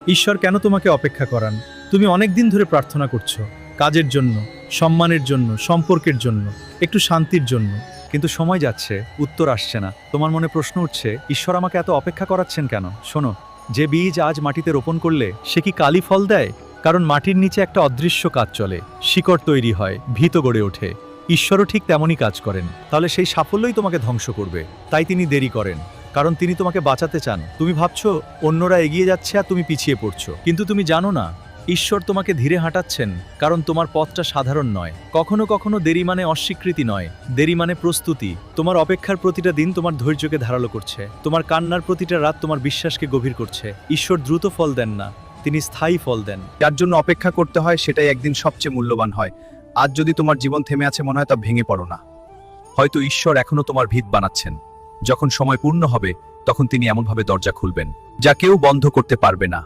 ঈশ্বর কেন তোমাকে অপেক্ষা করান? তুমি অনেক দিন ধরে প্রার্থনা করছো, কাজের জন্য, সম্মানের জন্য, সম্পর্কের জন্য, একটু শান্তির জন্য। কিন্তু সময় যাচ্ছে, উত্তর আসছে না। তোমার মনে প্রশ্ন উঠছে, ঈশ্বর আমাকে এত অপেক্ষা করাচ্ছেন কেন? শোনো, যে বীজ আজ মাটিতে রোপণ করলে সে কি কালই ফল দেয়? কারণ মাটির নিচে একটা অদৃশ্য কাজ চলে, শিকড় তৈরি হয়, ভিত গড়ে ওঠে। ঈশ্বরও ঠিক তেমনই কাজ করেন। তাহলে সেই সাফল্যই তোমাকে ধ্বংস করবে। তাই তিনি দেরি করেন, কারণ তিনি তোমাকে বাঁচাতে চান। তুমি ভাবছো অন্যরা এগিয়ে যাচ্ছে আর তুমি পিছিয়ে পড়ছো, কিন্তু তুমি জানো না ঈশ্বর তোমাকে ধীরে হাঁটাচ্ছেন, কারণ তোমার পথটা সাধারণ নয়। কখনো কখনো দেরি মানে অস্বীকৃতি নয়, দেরি মানে প্রস্তুতি। তোমার অপেক্ষার প্রতিটা দিন তোমার ধৈর্যকে ধারালো করছে, তোমার কান্নার প্রতিটা রাত তোমার বিশ্বাসকে গভীর করছে। ঈশ্বর দ্রুত ফল দেন না, তিনি স্থায়ী ফল দেন। যার জন্য অপেক্ষা করতে হয় সেটাই একদিন সবচেয়ে মূল্যবান হয়। আজ যদি তোমার জীবন থেমে আছে মনে হয়, তা ভেঙে পড়ো না। হয়তো ঈশ্বর এখনো তোমার ভিত বানাচ্ছেন। যখন সময় পূর্ণ হবে তখন তিনি এমনভাবে দরজা খুলবেন যা কেউ বন্ধ করতে পারবে না।